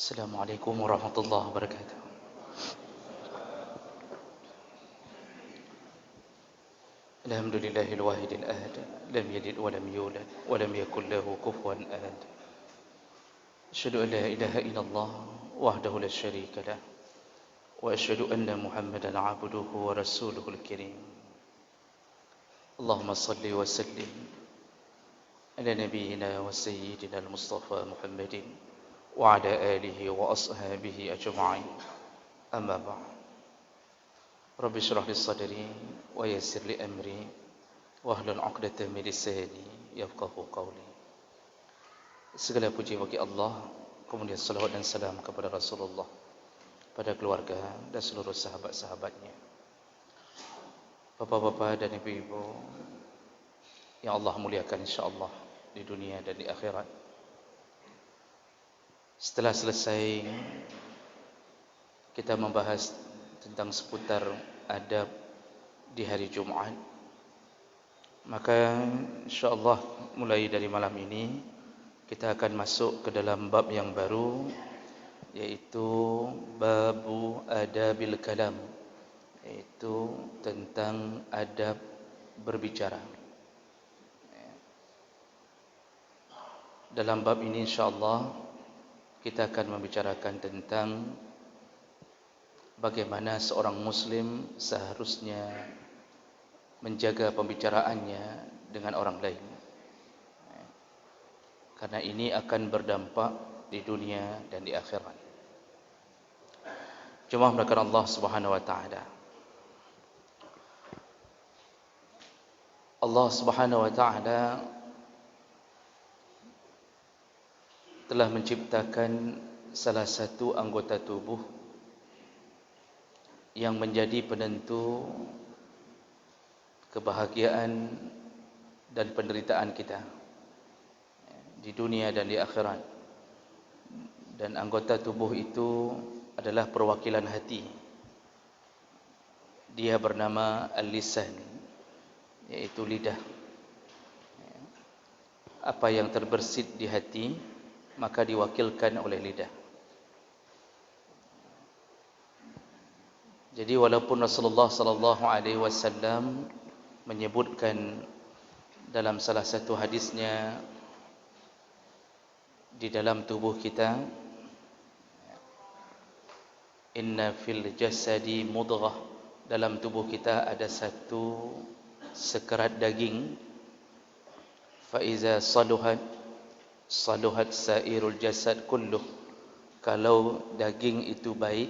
Assalamualaikum warahmatullahi wabarakatuh. Alhamdulillahil wahidil ahad, lam yalid wa lam yulad wa lam yakul lahu kufuwan ahad. Asyhadu an la ilaha illallah wahdahu la syarika lah wa asyhadu anna Muhammadan abduhu wa rasuluhul karim. Allahumma salli wa sallim ala nabiyyina wa sayyidina al-Mustafa Muhammadin wa ala alihi wa ashabihi ajma'in. Amma ba'd. Rabbi syrah li sadri wa yassir li amri wahlul 'uqdatam min lisani yafqahu qawli. Segala puji bagi Allah, kemudian salawat dan salam kepada Rasulullah, pada keluarga dan seluruh sahabat-sahabatnya. Bapak-bapak dan ibu-ibu yang Allah muliakan insya-Allah di dunia dan di akhirat. Setelah selesai kita membahas tentang seputar adab di hari Jumaat, maka insya-Allah mulai dari malam ini kita akan masuk ke dalam bab yang baru, yaitu babu adabil kalam, yaitu tentang adab berbicara. Dalam bab ini insya-Allah kita akan membicarakan tentang bagaimana seorang muslim seharusnya menjaga pembicaraannya dengan orang lain, karena ini akan berdampak di dunia dan di akhirat. Jemaah melakukan Allah Subhanahu wa taala. Allah Subhanahu wa taala telah menciptakan salah satu anggota tubuh yang menjadi penentu kebahagiaan dan penderitaan kita di dunia dan di akhirat. Dan anggota tubuh itu adalah perwakilan hati. Dia bernama al-lisan, yaitu lidah. Apa yang terbersit di hati maka diwakilkan oleh lidah. Jadi walaupun Rasulullah sallallahu alaihi wasallam menyebutkan dalam salah satu hadisnya, di dalam tubuh kita, inna fil jasadi mudghah, dalam tubuh kita ada satu sekerat daging, fa iza saluhat saluhat sairul jasad kulluh, kalau daging itu baik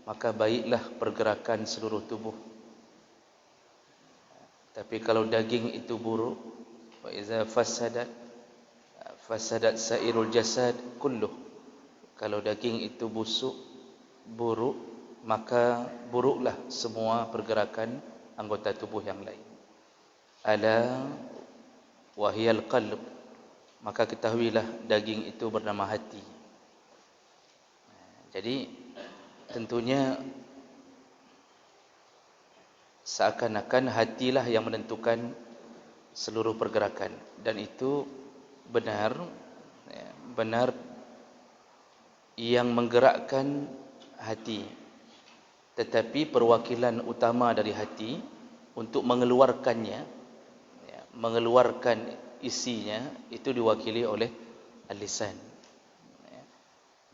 maka baiklah pergerakan seluruh tubuh. Tapi kalau daging itu buruk, wa iza fasadat fasadat sairul jasad kulluh, kalau daging itu buruk maka buruklah semua pergerakan anggota tubuh yang lain. Ala wahiyal qalb, maka ketahuilah daging itu bernama hati. Jadi tentunya seakan-akan hatilah yang menentukan seluruh pergerakan, dan itu benar yang menggerakkan hati. Tetapi perwakilan utama dari hati untuk mengeluarkannya, mengeluarkan isinya, itu diwakili oleh al-lisan.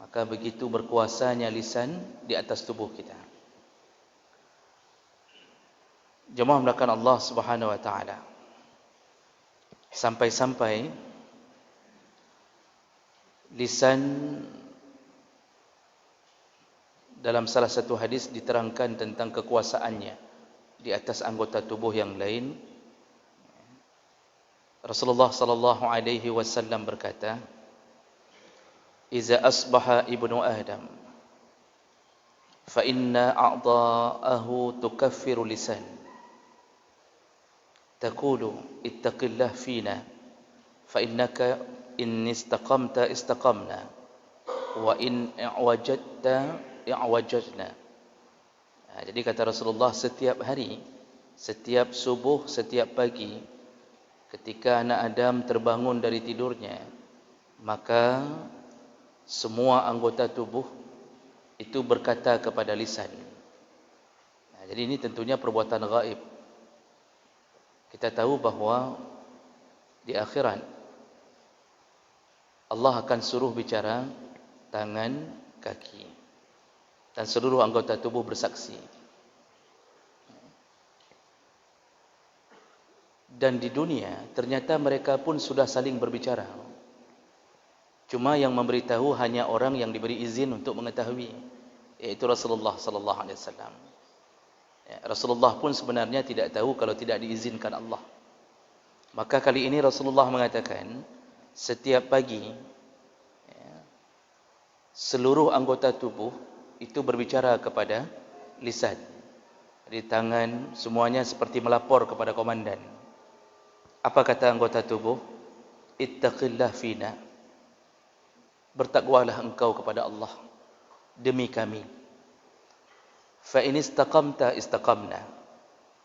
Maka begitu berkuasanya lisan di atas tubuh kita. Jemaah melakukan Allah Subhanahu wa taala, sampai-sampai lisan dalam salah satu hadis diterangkan tentang kekuasaannya di atas anggota tubuh yang lain. Rasulullah sallallahu alaihi wasallam berkata, "Iza asbaha ibnu Adam fa inna a'dha'ahu tukaffiru lisan. Taqulu ittaqillah fina fa innaka in istaqamta istaqamna wa in i'wajadta i'wajadna." Jadi kata Rasulullah, setiap hari, setiap subuh, setiap pagi, ketika anak Adam terbangun dari tidurnya, maka semua anggota tubuh itu berkata kepada lisan. Jadi ini tentunya perbuatan gaib. Kita tahu bahawa di akhirat Allah akan suruh bicara tangan, kaki, dan seluruh anggota tubuh bersaksi. Dan di dunia ternyata mereka pun sudah saling berbicara. Cuma yang memberitahu hanya orang yang diberi izin untuk mengetahui, yaitu Rasulullah sallallahu alaihi wasallam. Rasulullah pun sebenarnya tidak tahu kalau tidak diizinkan Allah. Maka kali ini Rasulullah mengatakan, setiap pagi seluruh anggota tubuh itu berbicara kepada lisan. Di tangan semuanya seperti melapor kepada komandan. Apa kata anggota tubuh? Ittaqillah fina. Bertakwalah engkau kepada Allah demi kami. Fa in istaqamta istaqamna.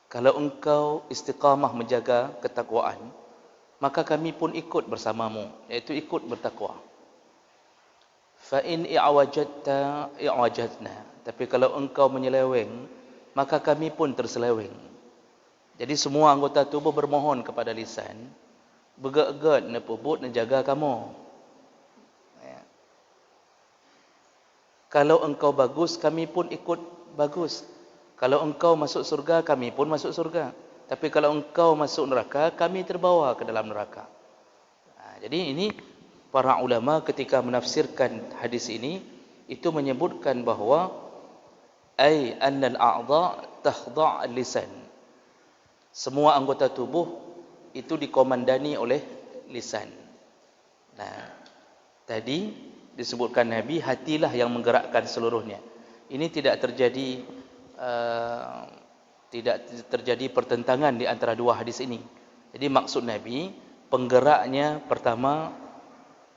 Kalau engkau istiqamah menjaga ketakwaan, maka kami pun ikut bersamamu, iaitu ikut bertakwa. Fa in i'wajadta i'wajadna. Tapi kalau engkau menyeleweng, maka kami pun terseleweng. Jadi semua anggota tubuh bermohon kepada lisan, bergegat nepubut menjaga kamu. Kalau engkau bagus, kami pun ikut bagus. Kalau engkau masuk surga, kami pun masuk surga. Tapi kalau engkau masuk neraka, kami terbawa ke dalam neraka. Jadi ini para ulama ketika menafsirkan hadis ini, itu menyebutkan bahawa ay annal a'dha takhda' al-lisan. Semua anggota tubuh itu dikomandani oleh lisan. Nah, tadi disebutkan Nabi, hatilah yang menggerakkan seluruhnya. Ini tidak terjadi pertentangan di antara dua hadis ini. Jadi maksud Nabi, penggeraknya pertama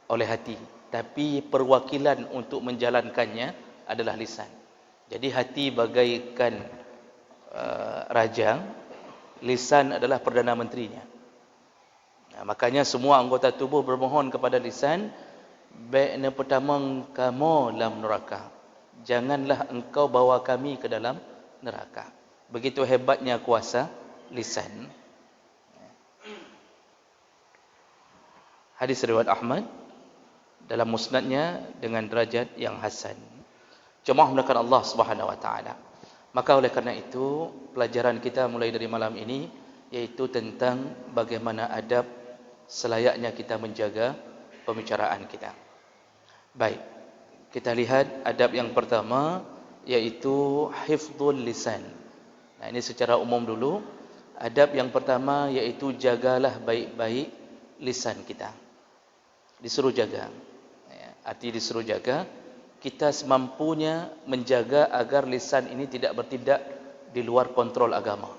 oleh hati, tapi perwakilan untuk menjalankannya adalah lisan. Jadi hati bagaikan raja, lisan adalah perdana menterinya. Makanya semua anggota tubuh bermohon kepada lisan, baiknya pertama kamu dalam neraka, janganlah engkau bawa kami ke dalam neraka. Begitu hebatnya kuasa lisan. Hadis riwayat Ahmad dalam musnadnya dengan derajat yang hasan. Jemaah mulakan Allah Subhanahu wa taala. Maka oleh karena itu, pelajaran kita mulai dari malam ini yaitu tentang bagaimana adab selayaknya kita menjaga pembicaraan kita. Baik, kita lihat adab yang pertama yaitu hifdzul lisan. Nah, ini secara umum dulu. Adab yang pertama yaitu jagalah baik-baik lisan kita. Disuruh jaga. Arti disuruh jaga, kita semampunya menjaga agar lisan ini tidak bertindak di luar kontrol agama.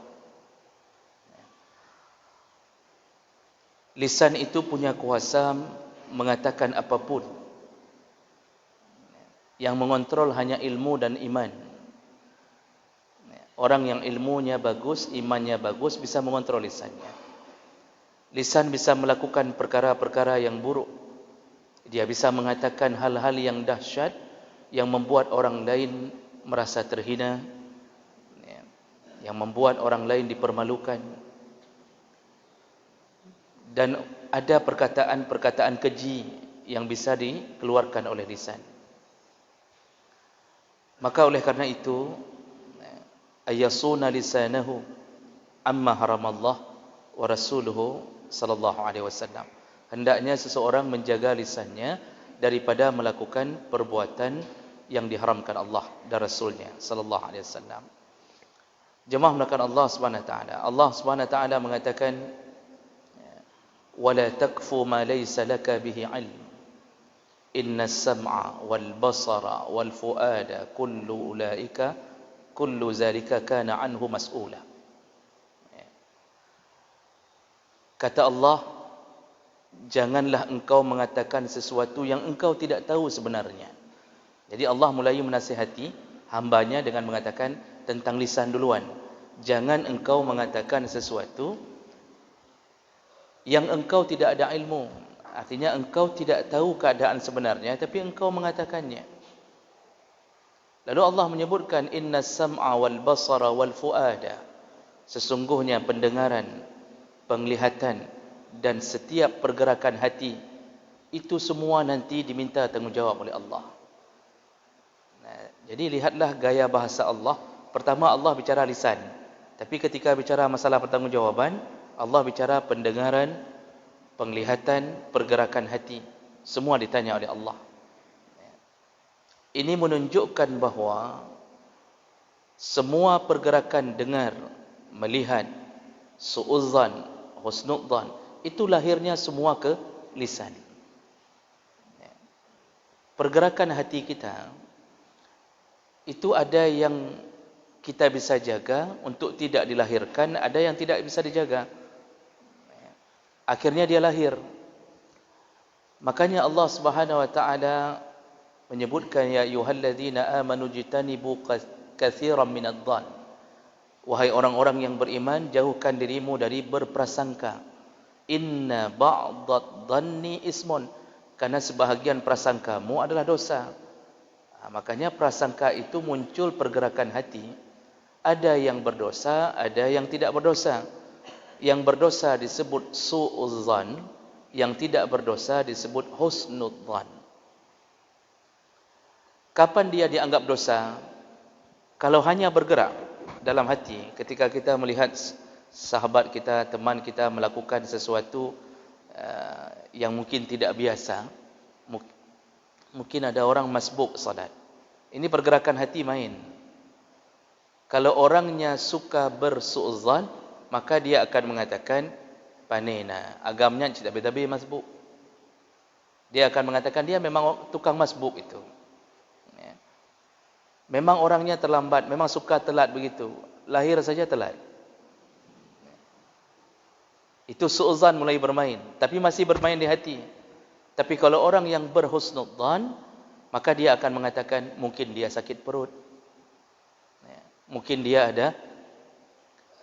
Lisan itu punya kuasa mengatakan apapun. Yang mengontrol hanya ilmu dan iman. Orang yang ilmunya bagus, imannya bagus, bisa mengontrol lisannya. Lisan bisa melakukan perkara-perkara yang buruk. Dia bisa mengatakan hal-hal yang dahsyat, yang membuat orang lain merasa terhina, yang membuat orang lain dipermalukan. Dan ada perkataan-perkataan keji yang bisa dikeluarkan oleh lisan. Maka oleh karena itu, ayyasuna lisanahu amma haramallah wa rasuluhu sallallahu alaihi wasallam. Hendaknya seseorang menjaga lisannya daripada melakukan perbuatan yang diharamkan Allah dan Rasulnya sallallahu alaihi wasallam. Jemaah mulakan Allah Subhanahu wa taala. Allah Subhanahu wa taala mengatakan, "Wala taqfu ma laysa laka bihi 'ilm. Innas sam'a wal basara wal fuada kullu zalika kana 'anhu mas'ula." Kata Allah, janganlah engkau mengatakan sesuatu yang engkau tidak tahu sebenarnya. Jadi Allah mulai menasihati hambanya dengan mengatakan tentang lisan duluan. Jangan engkau mengatakan sesuatu yang engkau tidak ada ilmu. Artinya engkau tidak tahu keadaan sebenarnya, tapi engkau mengatakannya. Lalu Allah menyebutkan inna sam'a wal basara wal fuada. Sesungguhnya pendengaran, penglihatan dan setiap pergerakan hati itu semua nanti diminta tanggungjawab oleh Allah. Nah, jadi lihatlah gaya bahasa Allah. Pertama Allah bicara lisan. Tapi ketika bicara masalah pertanggungjawaban, Allah bicara pendengaran, penglihatan, pergerakan hati. Semua ditanya oleh Allah. Ini menunjukkan bahawa semua pergerakan dengar, melihat, su'udzan, husnudzan, itu lahirnya semua ke lisan. Pergerakan hati kita, itu ada yang kita bisa jaga untuk tidak dilahirkan, ada yang tidak bisa dijaga. Akhirnya dia lahir. Makanya Allah Subhanahu wa taala menyebutkan ya ayyuhalladzina amanu jitanibu katsiran minadh-dhann. Wahai orang-orang yang beriman, jauhkan dirimu dari berprasangka. Inna ba'dadh-dhanni ismun. Karena sebahagian prasangkamu adalah dosa. Makanya prasangka itu muncul pergerakan hati. Ada yang berdosa, ada yang tidak berdosa. Yang berdosa disebut su'udzan, yang tidak berdosa disebut husnudzan. Kapan dia dianggap dosa? Kalau hanya bergerak dalam hati, ketika kita melihat sahabat kita, teman kita melakukan sesuatu yang mungkin tidak biasa, mungkin ada orang masbuk salat. Ini pergerakan hati main. Kalau orangnya suka bersu'udzan, maka dia akan mengatakan panena, agamnya tidak betabi masbuk. Dia akan mengatakan dia memang tukang masbuk itu. Memang orangnya terlambat, memang suka telat begitu. Lahir saja telat. Itu su'udzan mulai bermain, tapi masih bermain di hati. Tapi kalau orang yang berhusnudzan, maka dia akan mengatakan mungkin dia sakit perut. Mungkin dia ada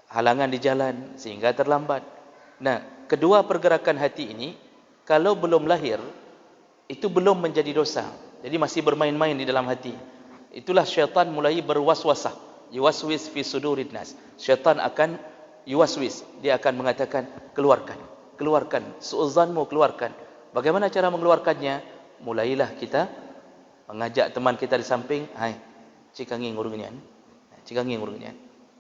halangan di jalan sehingga terlambat. Nah, kedua pergerakan hati ini kalau belum lahir itu belum menjadi dosa. Jadi masih bermain-main di dalam hati. Itulah syaitan mulai berwaswasah, yuwaswis fi sudurin nas. Syaitan akan yuwaswis, dia akan mengatakan keluarkan, keluarkan su'udzanmu, keluarkan. Bagaimana cara mengeluarkannya? Mulailah kita mengajak teman kita di samping, hai, cikangi ngurungnyan. Cikangi ngurungnyan.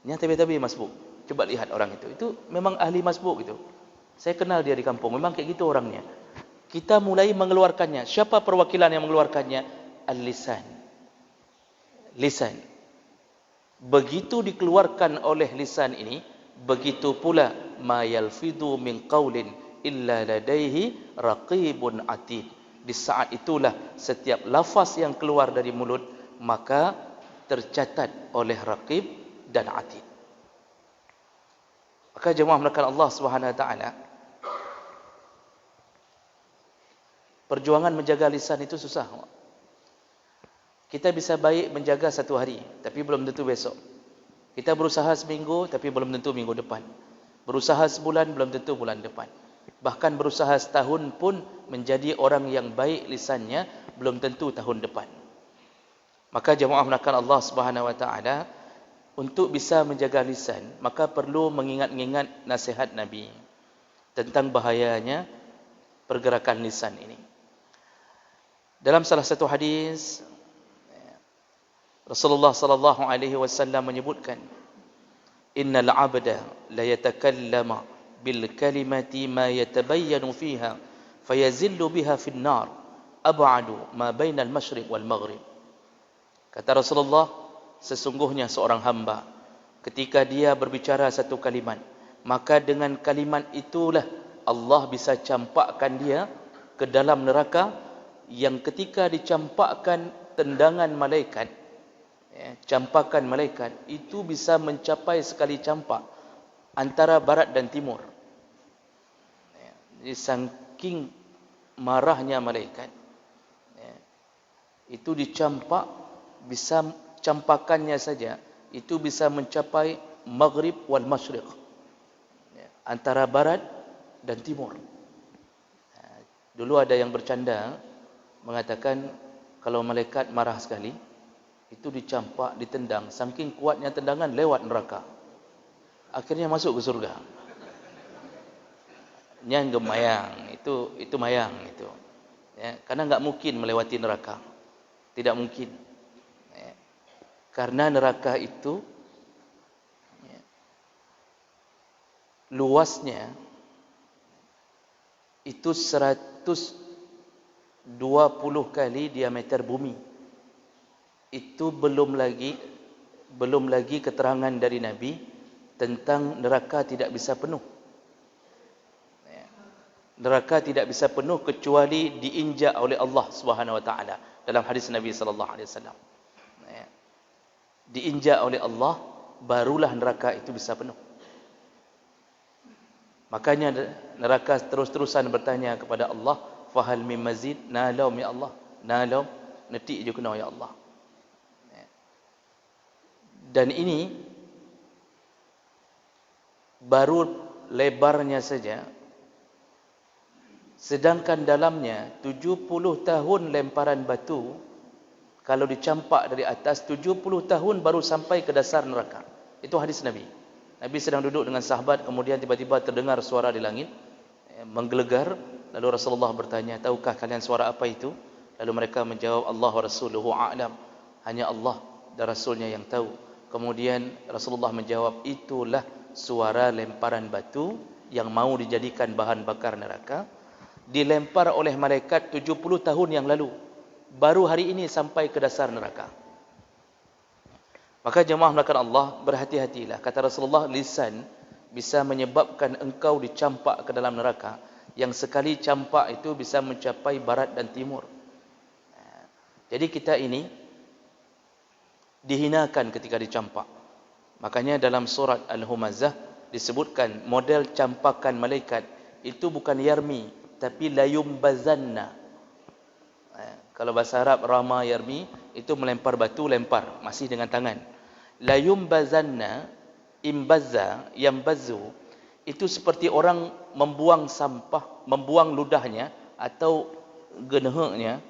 Nya tabi-tabi masbuk. Coba lihat orang itu. Itu memang ahli masbuk itu. Saya kenal dia di kampung, memang kayak gitu orangnya. Kita mulai mengeluarkannya. Siapa perwakilan yang mengeluarkannya? Al-lisan. Lisan. Begitu dikeluarkan oleh lisan ini, begitu pula ma yalfidu min qaulin illa ladaihi raqibun atid. Di saat itulah setiap lafaz yang keluar dari mulut maka tercatat oleh raqib dan atid. Maka jemaah melakukan Allah Subhanahu wa taala, perjuangan menjaga lisan itu susah. Kita bisa baik menjaga satu hari, tapi belum tentu besok. Kita berusaha seminggu, tapi belum tentu minggu depan. Berusaha sebulan, belum tentu bulan depan. Bahkan berusaha setahun pun menjadi orang yang baik lisannya, belum tentu tahun depan. Maka jemaah melakukan Allah Subhanahu wa taala, untuk bisa menjaga lisan, maka perlu mengingat-ingat nasihat Nabi tentang bahayanya pergerakan lisan ini. Dalam salah satu hadis, Rasulullah sallallahu alaihi wasallam menyebutkan, innal 'abda la yatakallama bil kalimati ma yatabayyanu fiha fayazillu biha fin nar ab'adu ma bainal masyriq wal maghrib. Kata Rasulullah, sesungguhnya seorang hamba ketika dia berbicara satu kalimat, maka dengan kalimat itulah Allah bisa campakkan dia ke dalam neraka, yang ketika dicampakkan tendangan malaikat, campakan malaikat itu bisa mencapai sekali campak antara barat dan timur. Jadi saking marahnya malaikat, itu dicampak, bisa campakannya saja itu bisa mencapai maghrib wal masyriq, antara barat dan timur. Dulu ada yang bercanda mengatakan kalau malaikat marah sekali, itu dicampak, ditendang, saking kuatnya tendangan lewat neraka. Akhirnya masuk ke surga. Yang gemayang, itu mayang itu. Ya, karena enggak mungkin melewati neraka. Tidak mungkin. Ya, karena neraka itu ya, luasnya itu 120 kali diameter bumi. Itu belum lagi keterangan dari Nabi tentang neraka tidak bisa penuh. Ya. Neraka tidak bisa penuh kecuali diinjak oleh Allah Subhanahu wa taala dalam hadis Nabi sallallahu alaihi wasallam. Ya. Diinjak oleh Allah barulah neraka itu bisa penuh. Makanya neraka terus-terusan bertanya kepada Allah, fahal min mazid, nalaum ya Allah, nalaum, netik je kena ya Allah. Dan ini baru lebarnya saja, sedangkan dalamnya 70 tahun lemparan batu, kalau dicampak dari atas 70 tahun baru sampai ke dasar neraka. Itu hadis Nabi. Nabi sedang duduk dengan sahabat, kemudian tiba-tiba terdengar suara di langit menggelegar. Lalu Rasulullah bertanya, tahukah kalian suara apa itu? Lalu mereka menjawab, Allah wa rasuluhu a'lam, hanya Allah dan Rasulnya yang tahu. Kemudian Rasulullah menjawab, itulah suara lemparan batu yang mau dijadikan bahan bakar neraka, dilempar oleh malaikat 70 tahun yang lalu, baru hari ini sampai ke dasar neraka. Maka jemaah melakukan Allah, berhati-hatilah. Kata Rasulullah, lisan bisa menyebabkan engkau dicampak ke dalam neraka, yang sekali campak itu bisa mencapai barat dan timur. Jadi kita ini dihinakan ketika dicampak. Makanya dalam surat Al-Humazah disebutkan model campakan malaikat itu bukan yarmi, tapi layumbazanna. Kalau bahasa Arab rama yarmi, itu melempar batu, lempar masih dengan tangan. Layumbazanna, imbazza, yambazu, itu seperti orang membuang sampah, membuang ludahnya atau genehnya.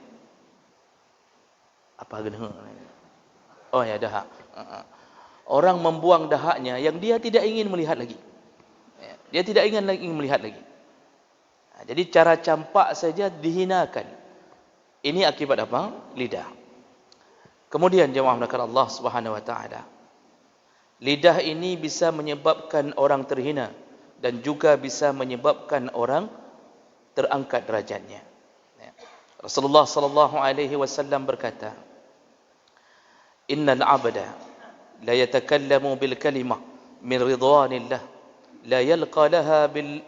Apa genehnya? Oh ya, dahak. Orang membuang dahaknya yang dia tidak ingin melihat lagi. Dia tidak ingin melihat lagi. Jadi cara campak saja dihinakan. Ini akibat apa? Lidah. Kemudian jemaah melakukan Allah Subhanahu wa taala, lidah ini bisa menyebabkan orang terhina dan juga bisa menyebabkan orang terangkat derajatnya. Rasulullah sallallahu alaihi wasallam berkata, innal 'abda la yatakallamu bil kalimah min ridwanillah la yalqa laha bi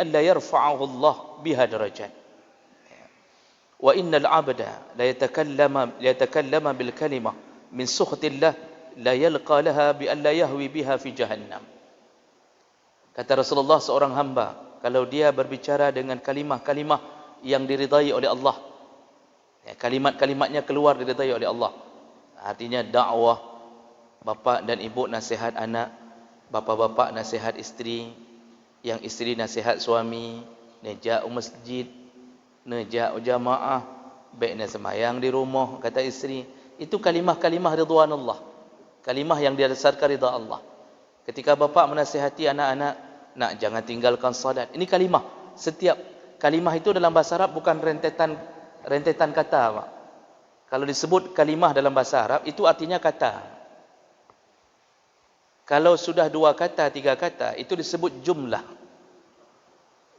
an la yarfa'ahu Allah biha darajat. Wa innal 'abda la yatakallama bil kalimah min sukhatillah la yalqa laha bi an la yahwi biha fi jahannam. Kata Rasulullah, seorang hamba kalau dia berbicara dengan kalimah-kalimah yang diridai oleh Allah, kalimat-kalimatnya keluar diridai oleh Allah, artinya dakwah, bapa dan ibu nasihat anak, bapa-bapa nasihat isteri, yang isteri nasihat suami, nejak masjid, nejak jamaah, baiknya semayang di rumah, kata isteri. Itu kalimah-kalimah ridwanullah, kalimah yang didasarkan ridha Allah. Ketika bapa menasihati anak-anak, nak jangan tinggalkan salat, ini kalimah. Setiap kalimah itu dalam bahasa Arab bukan rentetan kata, Pak. Kalau disebut kalimah dalam bahasa Arab, itu artinya kata. Kalau sudah 2 kata, 3 kata, itu disebut jumlah.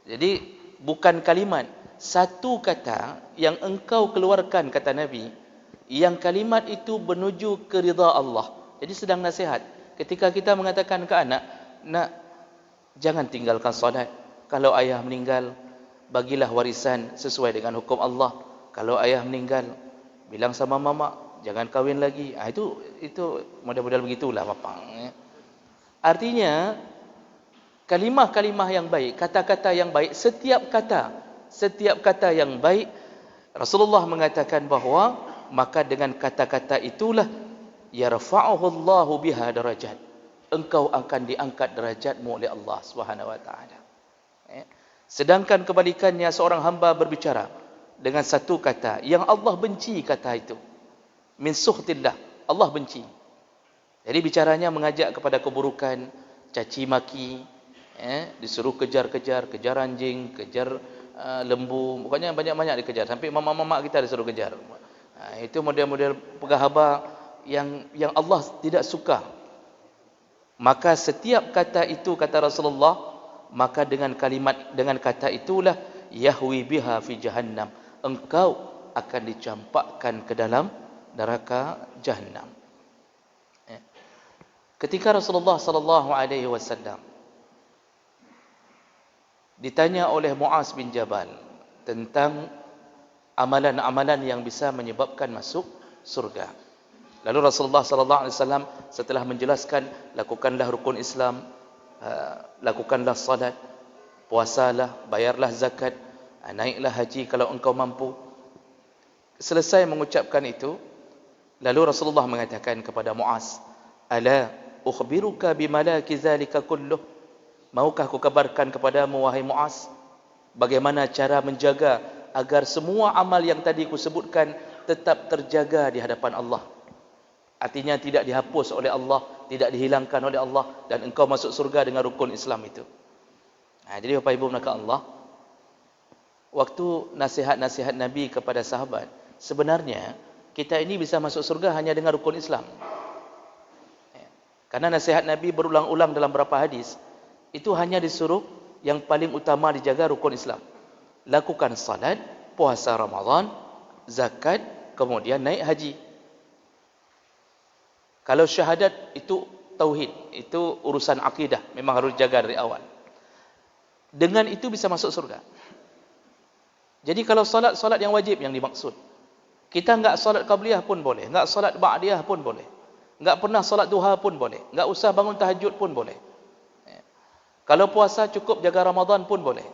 Jadi bukan kalimat, satu kata yang engkau keluarkan, kata Nabi, yang kalimat itu menuju ke ridha Allah. Jadi sedang nasihat. Ketika kita mengatakan ke anak, nak jangan tinggalkan solat. Kalau ayah meninggal, bagilah warisan sesuai dengan hukum Allah. Kalau ayah meninggal, bilang sama mama, jangan kahwin lagi. Itu model-model begitulah bapa. Artinya kalimah-kalimah yang baik, kata-kata yang baik, setiap kata yang baik, Rasulullah mengatakan bahawa maka dengan kata-kata itulah yarfa'uhu Allahu biha darajat, engkau akan diangkat derajatmu oleh Allah Subhanahu wa taala. Sedangkan kebalikannya, seorang hamba berbicara dengan satu kata yang Allah benci kata itu. Min suhtillah, Allah benci. Jadi bicaranya mengajak kepada keburukan, caci maki, disuruh kejar-kejar, kejar anjing, kejar lembu, pokoknya banyak-banyak dikejar, sampai mama-mama kita disuruh kejar. Itu model-model pegahaba yang Allah tidak suka. Maka setiap kata itu, kata Rasulullah, maka dengan kata itulah yahwi biha fi jahannam, engkau akan dicampakkan ke dalam neraka jahannam. Ketika Rasulullah sallallahu alaihi wasallam ditanya oleh Muaz bin Jabal tentang amalan-amalan yang bisa menyebabkan masuk surga, lalu Rasulullah sallallahu alaihi wasallam setelah menjelaskan, lakukanlah rukun Islam, lakukanlah salat, puasalah, bayarlah zakat, naiklah haji kalau engkau mampu. Selesai mengucapkan itu, lalu Rasulullah mengatakan kepada Muaz, ala ukhbiruka bimalaki zalika kulluh, maukah aku kabarkan kepadamu wahai Muaz, bagaimana cara menjaga agar semua amal yang tadi ku sebutkan tetap terjaga di hadapan Allah. Artinya tidak dihapus oleh Allah, tidak dihilangkan oleh Allah, dan engkau masuk surga dengan rukun Islam itu. Jadi Bapak Ibu menakan Allah, waktu nasihat-nasihat Nabi kepada sahabat, sebenarnya kita ini bisa masuk surga hanya dengan rukun Islam. Karena nasihat Nabi berulang-ulang dalam beberapa hadis, itu hanya disuruh yang paling utama dijaga rukun Islam. Lakukan salat, puasa Ramadan, zakat, kemudian naik haji. Kalau syahadat itu tauhid, itu urusan akidah, memang harus jaga dari awal. Dengan itu bisa masuk surga. Jadi kalau salat yang wajib yang dimaksud, kita enggak salat qabliyah pun boleh, enggak salat ba'diyah pun boleh. Enggak pernah salat duha pun boleh, enggak usah bangun tahajud pun boleh. Kalau puasa cukup jaga Ramadan pun boleh.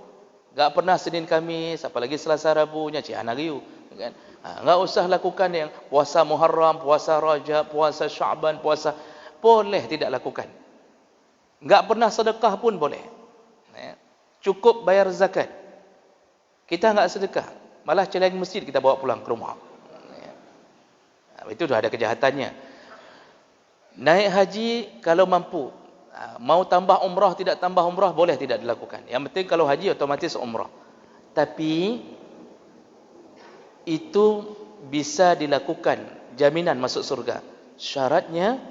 Enggak pernah Senin Khamis, apalagi Selasa Rabu nya cian agiu, kan? Enggak usah lakukan yang puasa Muharram, puasa Rajab, puasa Syaban, puasa, boleh tidak lakukan. Enggak pernah sedekah pun boleh. Cukup bayar zakat. Kita enggak sedekah, malah celeng masjid kita bawa pulang ke rumah. Itu dah ada kejahatannya. Naik haji kalau mampu, mau tambah umrah, tidak tambah umrah, boleh tidak dilakukan. Yang penting kalau haji otomatis umrah. Tapi itu bisa dilakukan, jaminan masuk surga. Syaratnya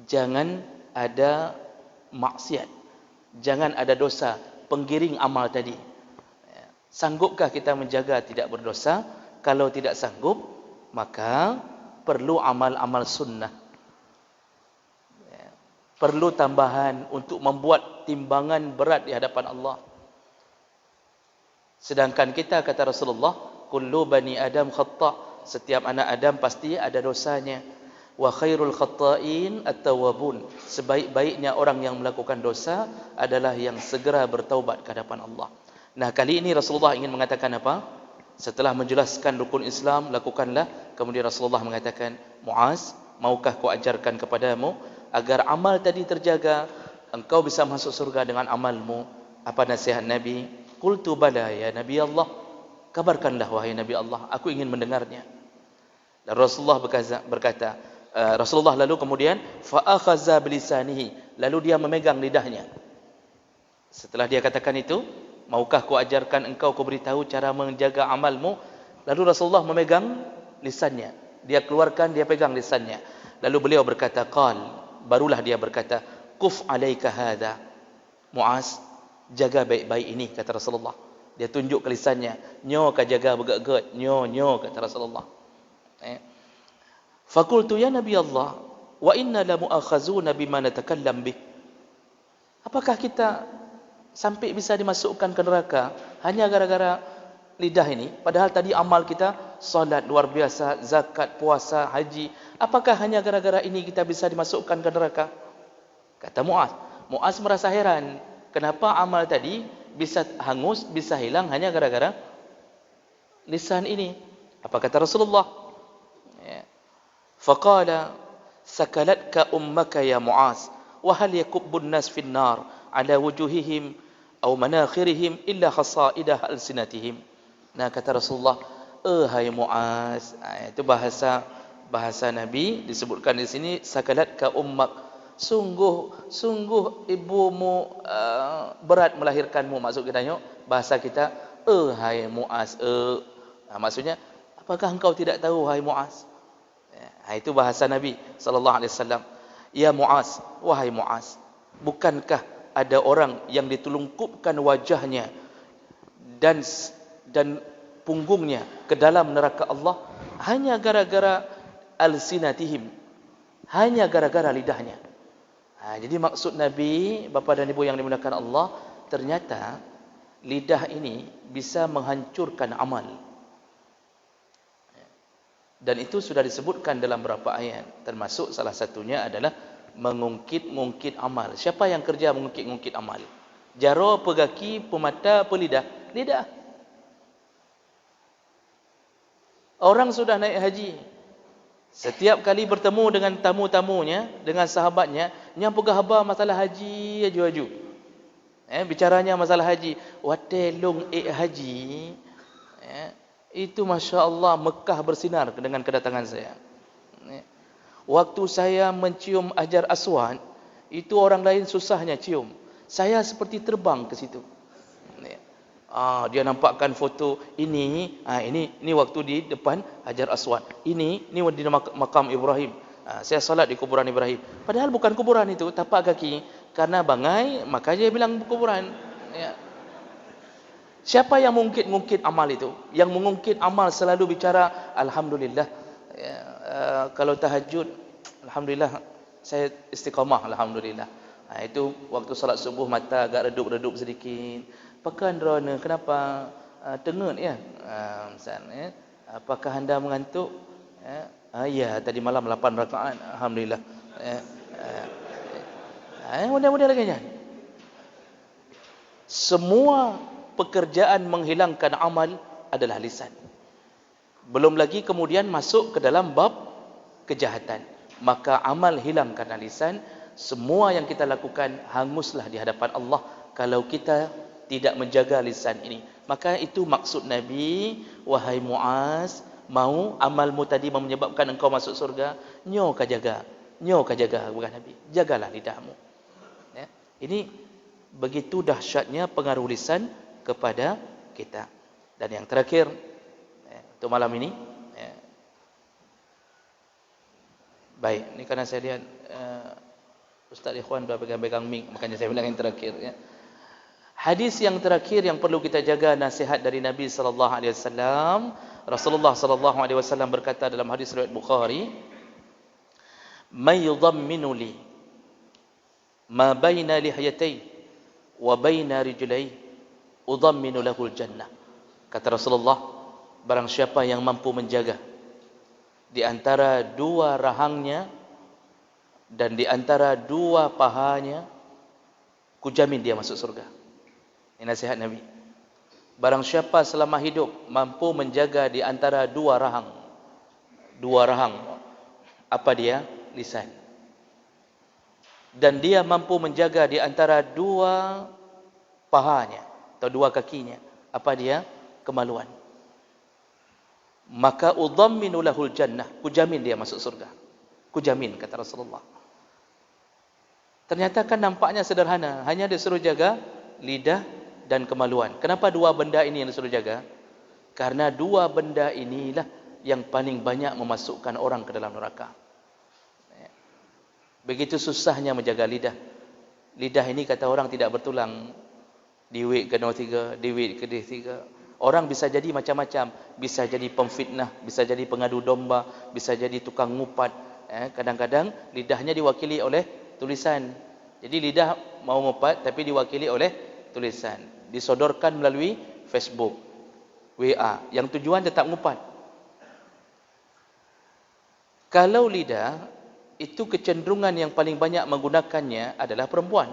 jangan ada maksiat, jangan ada dosa, penggiring amal tadi. Sanggupkah kita menjaga tidak berdosa? Kalau tidak sanggup, maka perlu amal-amal sunnah. Perlu tambahan untuk membuat timbangan berat di hadapan Allah. Sedangkan kita, kata Rasulullah, kullu bani Adam khata', setiap anak Adam pasti ada dosanya. Wa khairul khata'in at-tawwabun, sebaik-baiknya orang yang melakukan dosa adalah yang segera bertaubat ke hadapan Allah. Nah, kali ini Rasulullah ingin mengatakan apa? Setelah menjelaskan rukun Islam, lakukanlah. Kemudian Rasulullah mengatakan, Muaz, maukah ku ajarkan kepadamu agar amal tadi terjaga, engkau bisa masuk surga dengan amalmu? Apa nasihat Nabi? Qultu bala ya Nabi Allah, kabarkanlah wahai Nabi Allah, aku ingin mendengarnya. Dan Rasulullah berkata, Rasulullah lalu kemudian fa akhadha bilisanihi, lalu dia memegang lidahnya. Setelah dia katakan itu, maukah ku ajarkan engkau, ku beritahu cara menjaga amalmu? Lalu Rasulullah memegang lisannya, dia keluarkan, dia pegang lisannya. Lalu beliau berkata, qal, barulah dia berkata, kuf alaika hadha, Muaz, jaga baik-baik ini, kata Rasulullah. Dia tunjuk ke lisannya, nyo ka jaga begak-gak, nyo, kata Rasulullah. Fakultu ya Nabi Allah, wa inna la mu'akhazuna bima natakallam bih. Apakah kita sampai bisa dimasukkan ke neraka hanya gara-gara lidah ini? Padahal tadi amal kita, salat luar biasa, zakat, puasa, haji. Apakah hanya gara-gara ini kita bisa dimasukkan ke neraka? Kata Muaz. Muaz merasa heran, kenapa amal tadi bisa hangus, bisa hilang hanya gara-gara lisan ini? Apa kata Rasulullah? Faqala sakalatka ummaka ya Muaz, wa hal yakubbun nas fin nar ala wujuhihim au manakhirihim illa khasaidah alsinatihim. Nah, kata Rasulullah, hai Muaz, itu bahasa Nabi disebutkan di sini, sakalat ka ummak, sungguh ibumu berat melahirkanmu. Maksud kita bahasa kita, hai Muaz, maksudnya apakah engkau tidak tahu hai Muaz? Itu bahasa Nabi sallallahu alaihi wasallam. Ya Muaz, wahai Muaz, bukankah ada orang yang ditulungkupkan wajahnya dan punggungnya ke dalam neraka Allah hanya gara-gara alsinatihim, hanya gara-gara lidahnya. Jadi maksud Nabi, bapa dan ibu yang dimuliakan Allah, ternyata lidah ini bisa menghancurkan amal. Dan itu sudah disebutkan dalam beberapa ayat, termasuk salah satunya adalah mengungkit-ungkit amal. Siapa yang kerja mengungkit-ungkit amal? Jaro, pegaki, pemata, pelidah? Lidah. Orang sudah naik haji, setiap kali bertemu dengan tamu-tamunya, dengan sahabatnya, yang pegah masalah haji aju-aju. Bicaranya masalah haji. Watelung haji. Itu Masya Allah, Mekah bersinar dengan kedatangan saya. Waktu saya mencium Hajar Aswad, itu orang lain susahnya cium. Saya seperti terbang ke situ. Dia nampakkan foto ini waktu di depan Hajar Aswad. Ini di makam Ibrahim. Saya salat di kuburan Ibrahim. Padahal bukan kuburan itu, tapak kaki. Karena bangai, maka dia bilang kuburan. Siapa yang mengungkit amal itu? Yang mengungkit amal selalu bicara Alhamdulillah. Kalau tahajud, Alhamdulillah saya istiqamah, Alhamdulillah. Itu waktu salat subuh mata agak redup-redup sedikit. Pekan rona, kenapa tengut ya? Misalnya, apakah anda mengantuk? Ya, tadi malam 8 rakaat, Alhamdulillah. Mudah-mudahan lagi. Semua pekerjaan menghilangkan amal adalah lisan. Belum lagi kemudian masuk ke dalam bab kejahatan. Maka amal hilang karena lisan. Semua yang kita lakukan hanguslah di hadapan Allah kalau kita tidak menjaga lisan ini. Maka itu maksud Nabi, wahai Muaz, mau amalmu tadi menyebabkan engkau masuk surga, nyo ka jaga, bukan Nabi. Jagalah lidahmu. Ini begitu dahsyatnya pengaruh lisan kepada kita. Dan yang terakhir untuk malam ini, baik, ini karena saya lihat Ustaz Ikhwan dah pegang-pegang mic, makanya saya bilang yang terakhir. Hadis yang terakhir yang perlu kita jaga, nasihat dari Nabi sallallahu alaihi wasallam. Rasulullah sallallahu alaihi wasallam berkata dalam hadis riwayat Bukhari, "May yudamminu li ma baina lihyatay wa baina rijlay udamminu lahul jannah." Kata Rasulullah, barang siapa yang mampu menjaga di antara dua rahangnya dan di antara dua pahanya, kujamin dia masuk surga. Ini nasihat Nabi. Barang siapa selama hidup mampu menjaga di antara dua rahang. Apa dia? Lisan. Dan dia mampu menjaga di antara dua pahanya atau dua kakinya. Apa dia? Kemaluan. Maka udhamminu lahul jannah. Kujamin dia masuk surga. Kujamin, kata Rasulullah. Ternyata kan nampaknya sederhana. Hanya disuruh jaga lidah dan kemaluan. Kenapa dua benda ini yang disuruh jaga? Karena dua benda inilah yang paling banyak memasukkan orang ke dalam neraka. Begitu susahnya menjaga lidah. Lidah ini kata orang tidak bertulang. Diwik ke nombor 3, diwik ke 3. Orang bisa jadi macam-macam. Bisa jadi pemfitnah, bisa jadi pengadu domba, bisa jadi tukang ngupat. Kadang-kadang lidahnya diwakili oleh tulisan. Jadi lidah mau ngupat tapi diwakili oleh tulisan. Disodorkan melalui Facebook, WA, yang tujuan tetap ngupat. Kalau lidah, itu kecenderungan yang paling banyak menggunakannya adalah perempuan.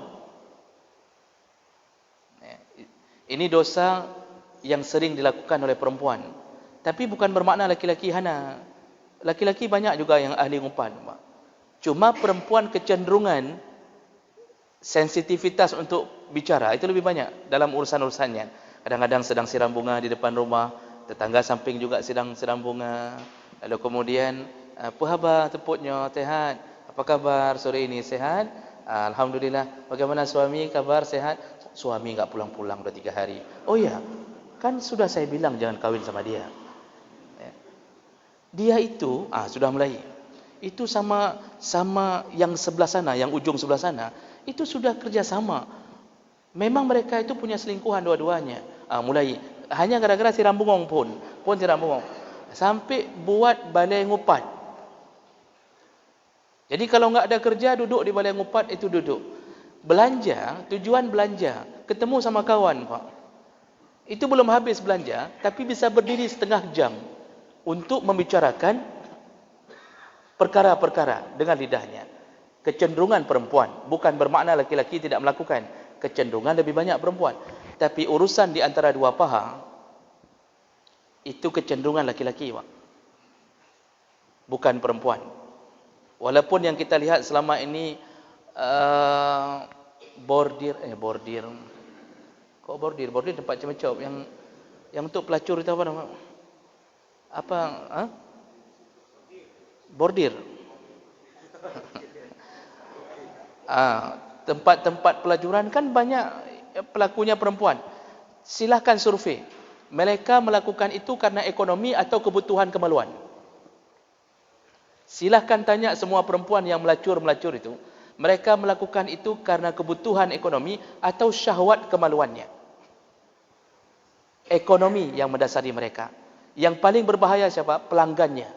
Ini dosa yang sering dilakukan oleh perempuan. Tapi bukan bermakna laki-laki hana. Laki-laki banyak juga yang ahli ngumpat. Cuma perempuan kecenderungan sensitivitas untuk bicara, itu lebih banyak dalam urusan-urusannya. Kadang-kadang sedang siram bunga di depan rumah, tetangga samping juga sedang siram bunga. Lalu kemudian, apa khabar tepuknya, sehat? Apa kabar sore ini, sehat? Alhamdulillah. Bagaimana suami, kabar sehat? Suami enggak pulang-pulang udah 3 hari. Oh ya, kan sudah saya bilang jangan kawin sama dia. Dia itu, sudah mulai. Itu sama yang sebelah sana, yang ujung sebelah sana, itu sudah kerjasama. Memang mereka itu punya selingkuhan dua-duanya. Mulai hanya gara-gara siram bungong pun siram bungong. Sampai buat balai ngupat. Jadi kalau enggak ada kerja, duduk di balai ngupat itu duduk. Belanja, tujuan belanja, ketemu sama kawan, Pak. Itu belum habis belanja, tapi bisa berdiri setengah jam untuk membicarakan perkara-perkara dengan lidahnya. Kecenderungan perempuan, bukan bermakna laki-laki tidak melakukan. Kecenderungan lebih banyak perempuan. Tapi urusan di antara dua paha, itu kecenderungan laki-laki, Pak. Bukan perempuan. Walaupun yang kita lihat selama ini, bordir. Kok bordir? Bordir tempat macam-macam. Yang untuk pelacur itu apa nama? Bordir. Tempat pelacuran kan banyak pelakunya perempuan. Silahkan survei. Mereka melakukan itu karena ekonomi atau kebutuhan kemaluan. Silahkan tanya semua perempuan yang melacur itu. Mereka melakukan itu karena kebutuhan ekonomi atau syahwat kemaluannya. Ekonomi yang mendasari mereka. Yang paling berbahaya siapa? Pelanggannya.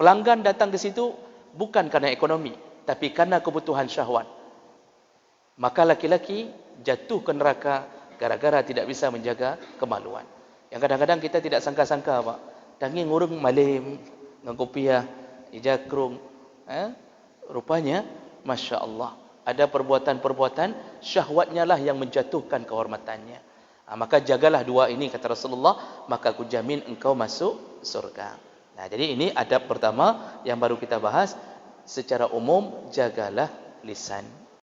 Pelanggan datang ke situ bukan karena ekonomi, tapi karena kebutuhan syahwat. Maka laki-laki jatuh ke neraka gara-gara tidak bisa menjaga kemaluan. Yang kadang-kadang kita tidak sangka-sangka, Pak. Tangi ngurung malim, ngkopiah, ijakrung. Rupanya, Masya Allah, ada perbuatan-perbuatan syahwatnya lah yang menjatuhkan kehormatannya. Maka jagalah dua ini, kata Rasulullah, maka aku jamin engkau masuk surga. Nah, jadi ini adab pertama yang baru kita bahas. Secara umum, jagalah lisan.